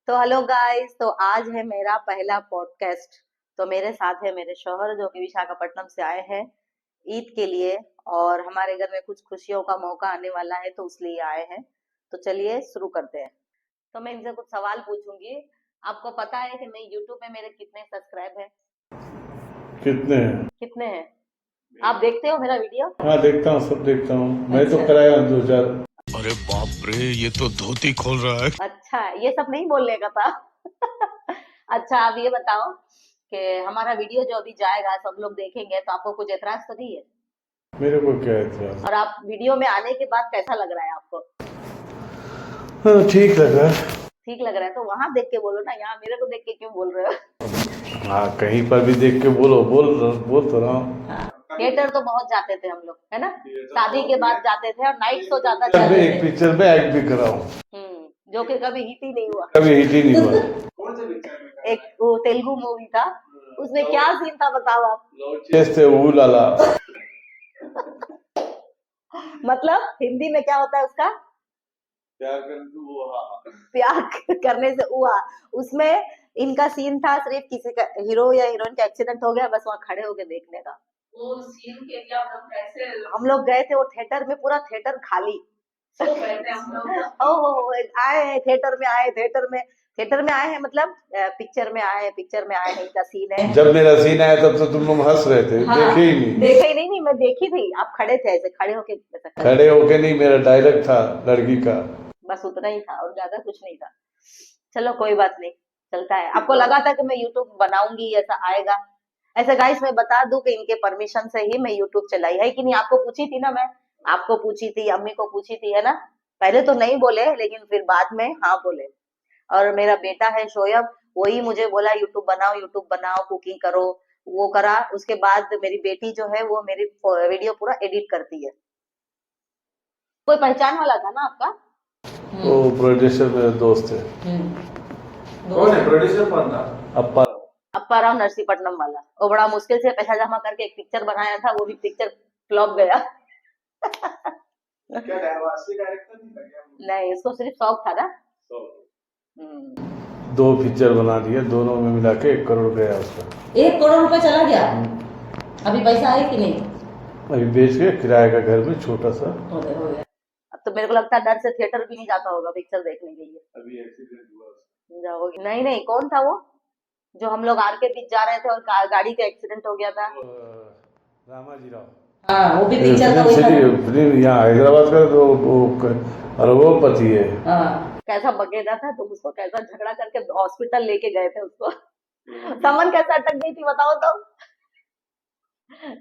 तो hello guys, तो आज है मेरा पहला पॉडकास्ट। तो मेरे साथ है मेरे शौहर जो कि विशाखापट्टनम से आए हैं ईद के लिए। और हमारे घर में कुछ खुशियों का मौका आने वाला है तो इसलिए आए हैं। तो चलिए शुरू करते हैं। तो मैं इनसे कुछ सवाल पूछूंगी। आपको पता है कि मैं यूट्यूब पे मेरे कितने सब्सक्राइब है? कितने हैं? आप देखते हो मेरा वीडियो? हाँ, देखता हूँ, सब देखता हूँ। मैं तो अच्छा। कराया 2000। अरे बाप रे, ये तो धोती खोल रहा है। अच्छा, ये सब नहीं बोलने का था। अच्छा, आप ये बताओ कि हमारा वीडियो जो अभी जाएगा सब लोग देखेंगे तो आपको कुछ एतराज तो नहीं है? मेरे को क्या एतराज? और आप वीडियो में आने के बाद कैसा लग रहा है आपको? हाँ, ठीक लगा। ठीक लग रहा है तो वहां देख के बोलो ना, यहाँ मेरे को देख के क्यों बोल रहे हो? हाँ, कहीं पर भी देख के बोल तो रहा हूँ। थिएटर तो बहुत जाते थे हम लोग, है ना? शादी के बाद जाते थे और नाइट शो ज्यादा मैं जाते एक थे। पिक्चर में एक्ट भी करा हूँ, जो कि कभी हिट ही नहीं हुआ। कभी हिट ही नहीं हुआ। एक वो तेलुगु मूवी था, उसमें क्या सीन था बताओ आप? जैसे ऊ लाला। मतलब हिंदी में क्या होता है उसका? प्यार करने से हुआ। उसमें इनका सीन था सिर्फ किसी का हीरो या हीरोइन का एक्सीडेंट हो गया, बस वहां खड़े होके देखने का। वो सीन के लिए हम लोग गए थे वो थिएटर में, पूरा थिएटर खाली। ओहो, आए हैं थिएटर में, थिएटर में आए हैं मतलब पिक्चर में आए हैं, इनका सीन है। जब मेरा सीन आया तब तो तुम लोग हंस रहे थे। हाँ, देखे ही नहीं। देखा ही नहीं, मैं देखी थी। आप खड़े थे ऐसे, खड़े होके खड़े होके नहीं, मेरा डायलॉग था लड़की का। बस उतना ही था और ज्यादा कुछ नहीं था। चलो कोई बात नहीं, चलता है। आपको लगा था कि मैं यूट्यूब बनाऊंगी, ऐसा आएगा? ऐसे गाइस मैं बता दूं कि इनके परमिशन से ही मैं यूट्यूब चलाई है कि नहीं। आपको पूछी थी ना मैं, आपको पूछी थी, अम्मी को पूछी थी, है ना? पहले तो नहीं बोले लेकिन फिर बाद में हाँ बोले। और मेरा बेटा है शोयब, वही मुझे बोला यूट्यूब बनाओ, कुकिंग करो। वो करा। उसके बाद मेरी बेटी जो है वो मेरी वीडियो पूरा एडिट करती है। कोई पहचान वाला था ना आपका? वो प्रोड्यूसर मेरे दोस्त है। कौन है प्रोड्यूसर? कौन था? अप्पा। अप्पा राव नरसीपट्टनम वाला। वो बड़ा मुश्किल से पैसा जमा करके एक पिक्चर बनाया था, वो भी पिक्चर फ्लॉप गया। क्या असली डायरेक्टर नहीं था क्या? नहीं, इसको सिर्फ शौक था ना। दो पिक्चर बना दिए, दोनों में मिला के 1 करोड़ गया उसका। 1 करोड़ रुपए चला गया। अभी पैसा है कि नहीं? अभी बेच के किराए का घर में छोटा सा। हो गया। अब तो मेरे को लगता है डर से थिएटर भी नहीं जाता होगा पिक्चर देखने के लिए। अभी एक्सीडेंट हुआ। जाओगे? नहीं नहीं, कौन था वो जो हम लोग आर के बीच जा रहे थे और गाड़ी का एक्सीडेंट हो गया था? रामाजी राव। हाँ, वो भी पिक्चर का वही था। फिल्म यहाँ हैदराबाद का तो अरबोपति है। हाँ, कैसा बगेदा था, तुम उसको कैसा झगड़ा करके हॉस्पिटल लेके गए थे उसको। समन कैसा अटक गई थी बताओ तो।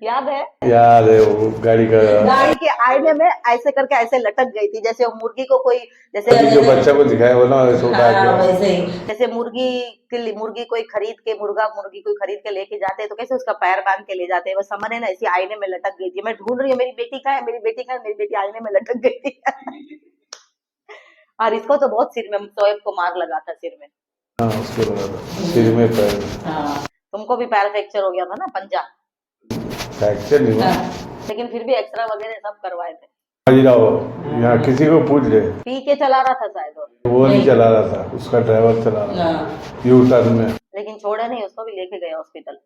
याद है? याद है, वो गाड़ी के आईने में ऐसे करके ऐसे लटक गई थी, जैसे वो मुर्गी को कोई, जैसे जो बच्चा को दिखाया वो ना छोटा हाँ, वैसे ही। जैसे मुर्गी कोई खरीद के, मुर्गी कोई खरीद के लेके जाते हैं तो कैसे उसका पैर बांध के ले जाते हैं, बस समन है ना ऐसी आईने में लटक गई थी। मैं ढूंढ रही हूँ मेरी बेटी का है, मेरी बेटी आईने में लटक गई थी। और इसको तो बहुत सिर में, शोएब को मार लगा था सिर में। हाँ, उसको लगा था सिर में, पैर में। हाँ, तुमको भी पैर फ्रैक्चर हो गया था ना, पंजा? फ्रैक्चर नहीं हुआ, लेकिन फिर भी एक्सरा वगैरह सब करवाए थे। यहाँ किसी को पूछ ले। पी के चला रहा था शायद वो नहीं चला रहा था, उसका ड्राइवर चला रहा था यू टर्न में। लेकिन छोड़े नहीं, उसको भी लेके गए हॉस्पिटल।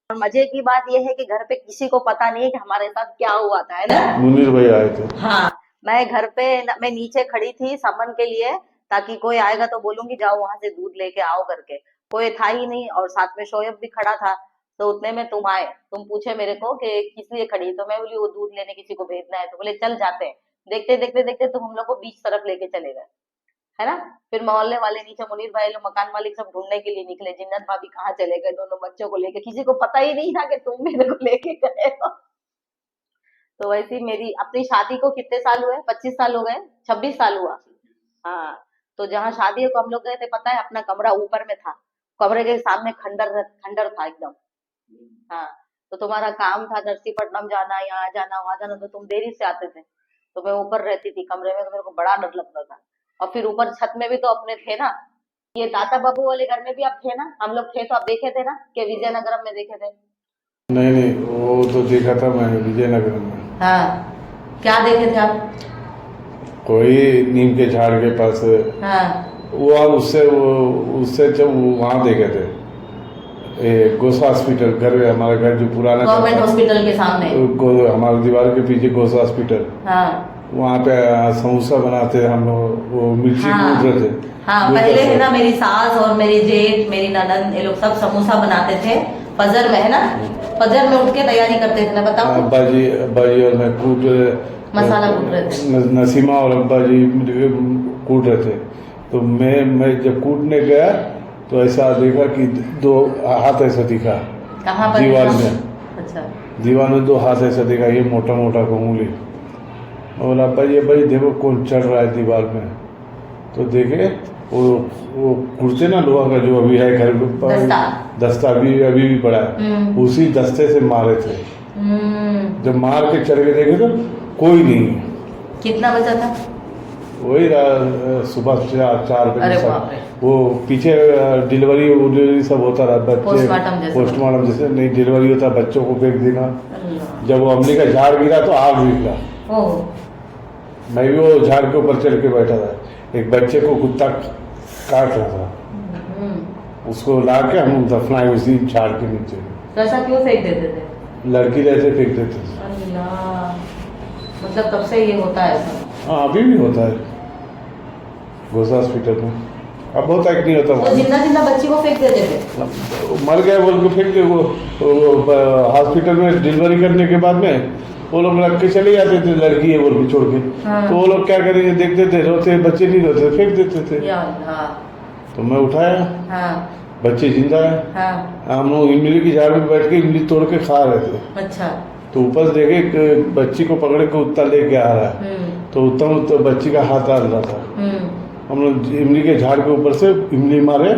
और मजे की बात यह है कि घर पे किसी को पता नहीं है कि हमारे साथ क्या हुआ था, है ना? मुनीर भाई आए थे। हाँ, मैं घर पे, मैं नीचे खड़ी थी समन के लिए, ताकि कोई आएगा तो बोलूंगी जाओ वहां से दूध लेके आओ करके। कोई था ही नहीं और साथ में शोएब भी खड़ा था। तो उतने में तुम आए, तुम पूछे मेरे को कि किस लिए खड़ी, तो मैं बोली वो दूध लेने किसी को भेजना है। तो बोले चल जाते हैं। देखते देखते देखते तुम हम लोग को बीच तरफ लेके चले गए, है ना? फिर मोहल्ले वाले नीचे, मुनीर भाई लोग, मकान मालिक सब ढूंढने के लिए निकले, जिन्नत भाभी कहाँ चले गए दोनों बच्चों को लेके। किसी को पता ही नहीं था कि तुम मेरे को लेके गए हो। तो वैसे ही मेरी अपनी शादी को कितने साल हुए? 25 साल हो गए, 26 साल हुआ। हाँ, तो जहाँ शादी को हम लोग गए थे पता है, अपना कमरा ऊपर में था, कमरे के सामने खंडर खंडर था एकदम। हाँ, तो तुम्हारा काम था नरसीपट्टनम जाना, यहाँ जाना, वहां जाना, तो तुम देरी से आते थे। तो मैं ऊपर रहती थी कमरे में, तो मेरे को बड़ा डर लगता था। और फिर ऊपर छत में भी तो अपने थे ना, ये ताता बाबू वाले घर में भी आप थे ना, हम लोग थे, तो आप देखे थे ना कि विजयनगरम में देखे थे? नहीं, वो तो देखा था मैंने विजयनगर में। हाँ, क्या देखे थे आप? कोई नीम के झाड़ के पास हाँ, वो अब उससे जब वहाँ देखे थे गोसा हॉस्पिटल, घर हमारा घर जो पुराना गवर्नमेंट हॉस्पिटल के सामने। हमारे दीवार के पीछे गोसा हॉस्पिटल, हाँ वहाँ पे समोसा बनाते हम लोग, वो मिर्ची हाँ। कूट रहे थे। हाँ वो पहले कैसे? है ना, मेरी सास और मेरी जेठ, मेरी ननद, ये लोग सब समोसा बनाते थे फजर में, है ना, फजर में उठ के तैयारी करते थे ना, बताओ। अब्बा जी और मैं मसाला कूट रहे थे। नसीमा और अब्बा जी कूट रहे थे। तो मैं जब कूटने गया तो ऐसा देखा कि दो हाथ ऐसा दिखा कहाँ पर दीवार देखा? में, अच्छा। दीवार में दो हाथ ऐसा देखा, ये मोटा मोटा को उंगली। मैं बोला अब्बा जी देखो कौन चढ़ रहा है दीवार में। तो देखे वो कुर्ते ना लोहा का जो अभी है घर पर, दस्ता अभी भी पड़ा है, उसी दस्ते से मारे थे। जब मार के चढ़ के देखे तो कोई नहीं। कितना बचा था? वही सुबह 4 अरे बजे बाप रे। वो पीछे डिलीवरी सब होता रहा, बच्चे पोस्टमार्टम जैसे नहीं डिलीवरी होता, बच्चों को फेंक देना। अल्लाह। जब वो अमली का झाड़ गिरा तो आग निकला। ओह। मैं भी वो झाड़ के ऊपर चढ़ के बैठा था, एक बच्चे को कुत्ता काट रहा था, उसको ला के हम दफनाए उसी झाड़ के नीचे। तो ऐसा क्यों फेंक देते थे? लड़की जैसे फेंक देते थे। अल्लाह, मतलब कब से ये होता है ऐसा? हाँ अभी भी होता है गोसा हॉस्पिटल में, अब होता है कि नहीं होता तो वहाँ? जिंदा बच्ची को फेंक देते थे? मर गए बोल के फेंक दे। वो हॉस्पिटल में डिलीवरी करने के बाद में वो लोग रख के चले जाते थे, लड़की है बोल के छोड़ के। हाँ। तो वो लोग क्या करेंगे, देखते थे रोते, बच्चे नहीं रोते, फेंक देते थे। या अल्लाह। तो मैं उठाया, हाँ बच्चे जिंदा है। हाँ। हम लोग इमली की झाड़ में बैठ के इमली तोड़ के खा रहे थे। अच्छा। तो ऊपर से देखे एक बच्ची को पकड़ के कुत्ता लेके आ रहा है। तो उत्तम तो बच्ची का हाथ डाल रहा था। हम लोग इमली के झाड़ के ऊपर से इमली मारे,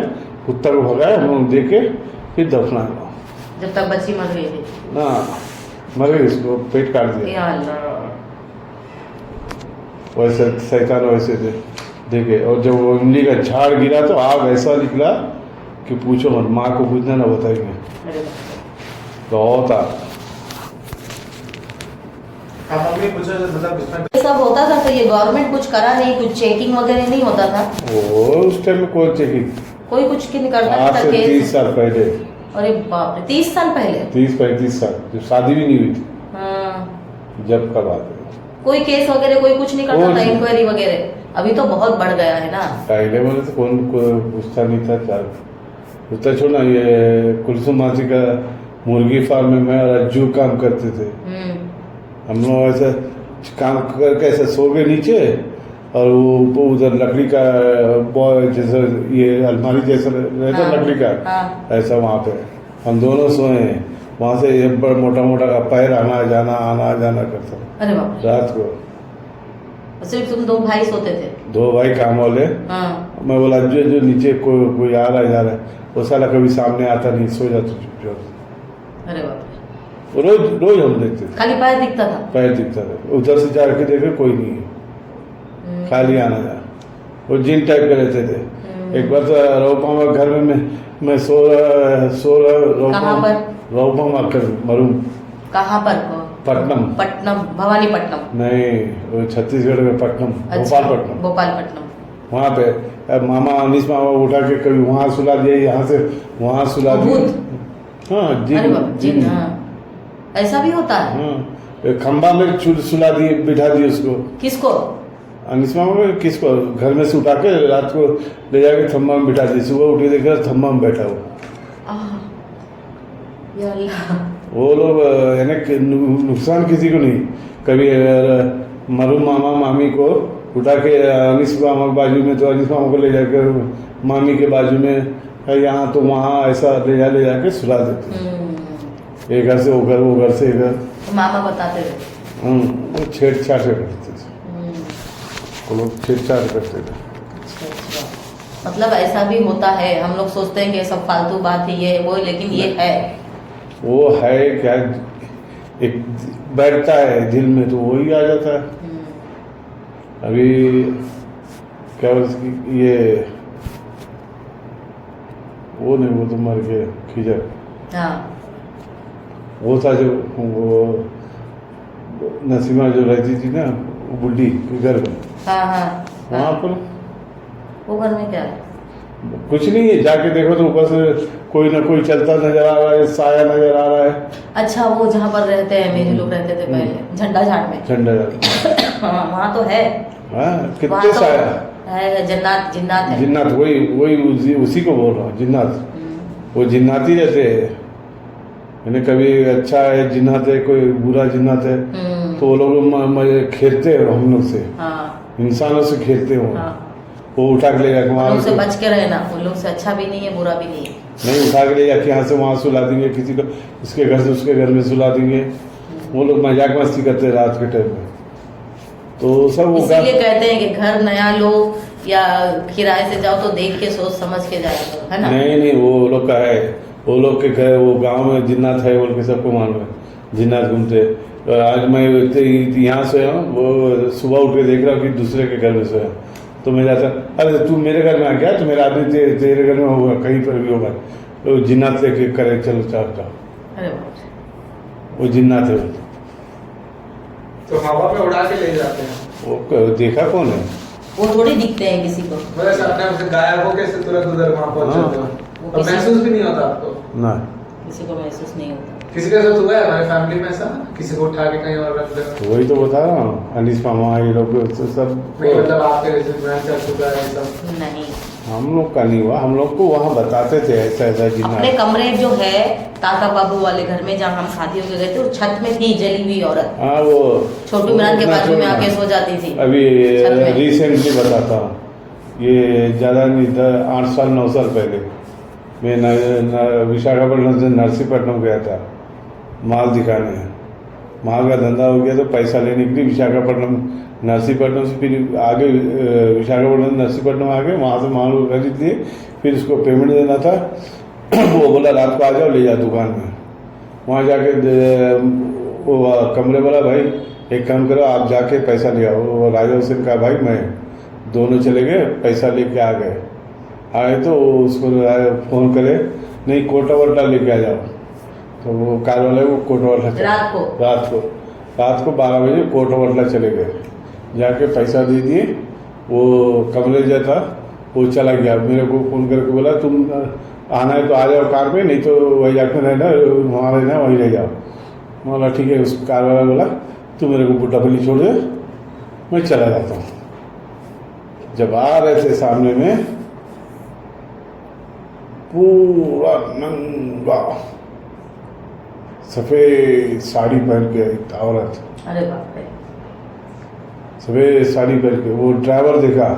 कुत्ता को भगाए, हम लोग देखे, फिर दफनाया। जब तक बच्ची मर गई थी ना मर गई, उसको पेट काट दिया। या अल्लाह। वैसे शैतान वैसे थे देखे। और जब वो इमली का झाड़ गिरा तो आग ऐसा निकला कि पूछो मत, माँ को कुछ ना बताएंगे। अरे बाप बहुत आग। आप अपने पूछा मतलब इसमें रे। ये सब होता था तो ये गवर्नमेंट कुछ करा नहीं, कुछ चेकिंग वगैरह नहीं होता था? वो उस टाइम में कौन चेकिंग, कोई कुछ की नहीं करता आज था से 30 केस? साल पहले, अरे बाप रे, 30 साल पहले? 30-35 साल, जब शादी भी नहीं हुई थी, हाँ। जब का बात है। कोई केस वगैरह कोई कुछ नहीं करता कौन? था, इंक्वायरी वगैरह? अभी तो बहुत बढ़ गया है ना। पहले बोले तो कौन पूछता नहीं था। चार पूछता छोड़ना, ये कुलसुम मासी का मुर्गी फार्म में मैं और अज्जू काम करते थे। हम लोग ऐसे काम करके ऐसे सो गए नीचे, और वो उधर लकड़ी का बॉय जैसे ये अलमारी जैसा रहता हाँ, लकड़ी का, हाँ। ऐसा वहाँ पे हम दोनों सोए हैं। वहाँ से एक बड़ा मोटा मोटा का पैर आना जाना करता अरे बाप रे। रात को। सिर्फ तुम 2 भाई सोते थे? 2 भाई काम वाले। हाँ। मैं बोला जो नीचे कोई आ रहा है जा रहा है, वो साला कभी सामने आता नहीं, सो जाता चुपचाप। अरे बाप रे। रोज हम देखते थे, खाली पैर दिखता था? पैर दिखता था। उधर से जाके देखे कोई नहीं है, खाली आना जाना। वो जिन टाइप के रहते थे। एक बार तो रोपा घर में मैं सो रहा कहाँ पर? रोपा कर मरू। कहाँ पर? पटनम। पटनम, भवानीपट्टनम? नहीं, वो छत्तीसगढ़ में पटनम, अच्छा, भोपालपट्टनम। भोपालपट्टनम। वहाँ पे अब मामा अनिस मामा उठा के कभी वहाँ सुला दिया, यहाँ से वहाँ सुला दिया। भूत? हाँ अरे बाप, जिन, हाँ। ऐसा भी होता है? हाँ, एक खंबा में सुला दिए, बिठा दिए उसको। किसको? अनिस मामा को। किसको? घर में से उठा के रात को ले जाके थम्बा में बिठा दिए, सुबह उठे देखा थम्बा में बैठा हुआ। या अल्लाह। वो लोग यानी कि नुकसान किसी को नहीं। कभी मरूम मामा मामी को उठा के अनिस मामा के बाजू में, तो अनिस मामा को ले जाकर मामी के बाजू में, यहाँ तो वहाँ ऐसा ले जाके सुला देते। एक घर से वो घर से इधर। तो मामा बताते थे? वो छेड़छाड़ करते थे, वो लोग छेड़छाड़ करते थे। अच्छा। मतलब ऐसा भी होता है? हम लोग सोचते हैं कि ये सब फालतू बात है, ये वो, लेकिन ये है। वो है क्या, एक बैठता है दिल में तो वही आ जाता है। अभी क्या उसकी ये वो नहीं, वो तो मर गया खिजर। हाँ। वो था जो वो नसीमा जो रहती थी ना, वो बुढ़ी के घर में, हाँ हाँ। वहाँ पर वो घर में क्या है? कुछ नहीं है, जाके देखो तो ऊपर से कोई ना कोई चलता नजर आ रहा है, साया नजर आ रहा है। अच्छा, वो जहाँ पर रहते हैं मेरे लोग रहते थे पहले, झंडा झाड़ में। झंडा हाँ, वहाँ तो है। हाँ, वहाँ कितने तो साया। है, जन्नत जिन्नात है। जिन्नात, वही वही उसी को बोल रहा हूँ, जिन्नात। वो जिन्नात ही रहते हैं, यानी कभी अच्छा है जिन्नात है, कोई बुरा जिन्नात है, तो वो लोग खेलते हैं हम लोग से, हाँ इंसानों से खेलते हैं हाँ, वो उठा के ले जाके उन वहाँ लोग से बच के रहना। उन लोग से अच्छा भी नहीं है, बुरा भी नहीं है। नहीं, उठा के ले जाके यहाँ से वहाँ सुला देंगे, किसी को इसके घर से उसके घर में सुला देंगे। वो लोग मजाक मस्ती करते हैं रात के टाइम में, तो सब वो इसीलिए कहते हैं कि घर नया लो या किराए से जाओ तो देख के सोच समझ के जाया करो, है ना? नहीं, वो लोग का है, वो लोग के घर, वो गांव में जिन्नात है बोल के सबको मालूम है, जिन्नात घूमते। तो आज मैं यहाँ सोया हूँ, वो सुबह उठ के देख रहा हूँ कि दूसरे के घर में सोया, तो मैं जाता, अरे तू मेरे घर में आ गया, तो मेरा आदमी तेरे घर में होगा, कहीं पर भी होगा, तो जिन्नात लेके करे, चलो चार। अरे बाप रे। वो जिन्नात है। तो हवा में उड़ा के ले जाते हैं। वो देखा कौन है? वो थोड़ी दिखते हैं किसी को। मतलब अपने से गायब हो कैसे तुरंत उधर वहाँ पहुँच जाते हो, वो और किसी- महसूस भी नहीं होता आपको? ना, किसी को महसूस नहीं होता। किसी के साथ हुआ है हमारे फैमिली में ऐसा, किसी को उठा के कहीं और रख देना? वही तो बता रहा हूँ, अनीस मामा ये लोग सब। नहीं मतलब आपके रिश्तेदार चल चुका है ये सब? नहीं, हम लोग का नहीं हुआ, हम लोग को वहाँ बताते थे ऐसा ऐसा अपने जिन्नात। कमरे जो है ताता बाबू वाले घर में जहाँ हम शादियों के गए थे, वो छत में थी जली हुई औरत, हाँ, वो छोटू मीरान के बाजू में आके सो जाती थी। अभी छत में। रिसेंटली बताता हूँ, ये ज़्यादा नहीं था, 8 साल 9 साल पहले मैं विशाखापट्टनम से नरसीपट्टनम गया था माल दिखाने। माल का धंधा हो गया तो पैसा लेने के लिए विशाखापट्टनम, नरसीपट्टनम से फिर आगे विशाखापट्टनम नरसीपट्टनम आगे, वहाँ से माल खरीद लिए, फिर उसको पेमेंट देना था। वो बोला रात को आ जाओ, ले जाओ दुकान में। वहाँ जाके वो कमरे वाला, भाई एक काम करो, आप जाके पैसा ले आओ। वो राजा हुसैन का भाई, मैं दोनों चले गए, पैसा लेके आ गए। आए तो उसको फ़ोन करे, नहीं कोटा वोटा लेके आ जाओ। तो वो कार वाले वो कोटा वोटा रात को 12 बजे कोटा वोटा चले गए, जाके पैसा दे दिए। वो कमरे जो था वो चला गया, मेरे को फ़ोन करके बोला तुम आना है तो आ जाओ कार में, नहीं तो वही जाकर रहना, वहाँ रहना, वहीं रह जाओ। मैं बोला ठीक है। उस कार वाला बोला तू मेरे को बुट्टापल्ली छोड़ दे, मैं चला जाता हूँ। जब आ रहे थे सामने में पूरा नंगा सफ़ेद साड़ी पहन के एक औरत, अरे बाप रे। सफ़ेद साड़ी पहन के, वो ड्राइवर देखा,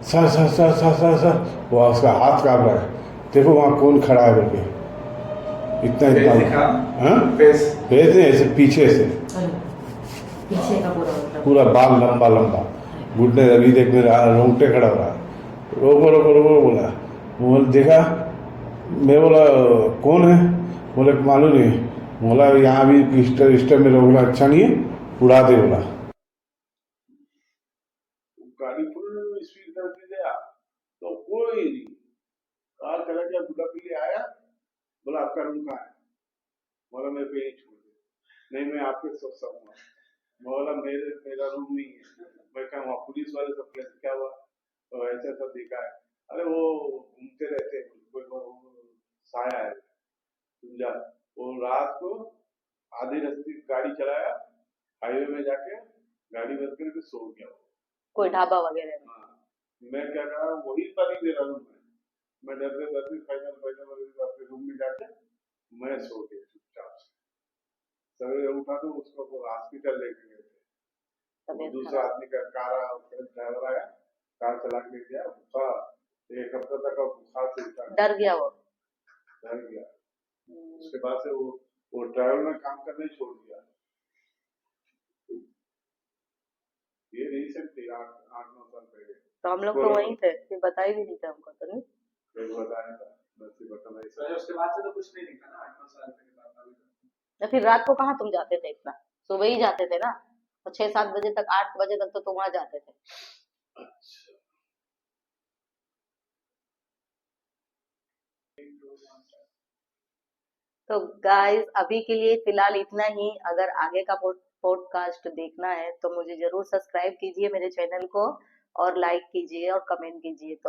sir sir sir sir sir sir, वो उसका हाथ काँप रहा है, देखो वहाँ कौन खड़ा है करके, इतना इतना। हाँ, फेस फेस नहीं, ऐसे पीछे से अरे, पीछे का पूरा मतलब। पूरा बाल लंबा लंबा, घुटने अभी देख मेरा रोंगटे खड़ा हो रहा। रोको रोको रोको बोला, बोल देखा, मैं बोला कौन है, बोले मालूम नहीं। बोला यहाँ भी स्टेप में रोकना अच्छा नहीं है, उड़ा दे बोला। गाड़ी फुल स्पीड कर के गया तो कोई नहीं, कार चला गया, बुढ़ापल्ली आया, बोला आपका रूम कहाँ है? बोला मेरे पे छोड़ दे। नहीं मैं आपके सब सकूंगा। बोला मेरा रूम नहीं है। मैं कहा वहाँ पुलिस वाले सब क्या हुआ, तो ऐसा सब देखा है। अरे वो घूमते रहते हैं, कोई साया है, समझा। वो रात को आधी रास्ते गाड़ी चलाया, हाईवे में जाके गाड़ी बंद करके सो गया। कोई ढाबा वगैरह में? हाँ, मैं क्या कहा, वही पर ही मेरा रूम है। मैं डरते फाइनल अपने रूम में जाके मैं सो गया चुपचाप से। सवेरे उठा तो उसको हॉस्पिटल लेके गए थे। वो दूसरा आदमी का ड्राइवर आया, कार चला के ले गया। बुखार 1 हफ्ता तक बुखार से डर गया वो? डर गया। उसके बाद से वो ड्राइवर ने काम करना ही छोड़ दिया। ये रिसेंटली 8-9 साल पहले। तो हम लोग तो वहीं थे, फिर बताई भी नहीं था हमको तो। नहीं बताया था, उसके बाद से तो कुछ नहीं दिखा ना 8-9 साल के बाद अभी तक। तो फिर रात को कहाँ तुम जाते थे? इतना सुबह ही जाते थे ना, और 6-7 बजे तक, 8 बजे तक तो तुम वहां जाते थे। अच्छा, तो गाइस अभी के लिए फिलहाल इतना ही। अगर आगे का पॉडकास्ट देखना है तो मुझे जरूर सब्सक्राइब कीजिए मेरे चैनल को, और लाइक कीजिए और कमेंट कीजिए। तो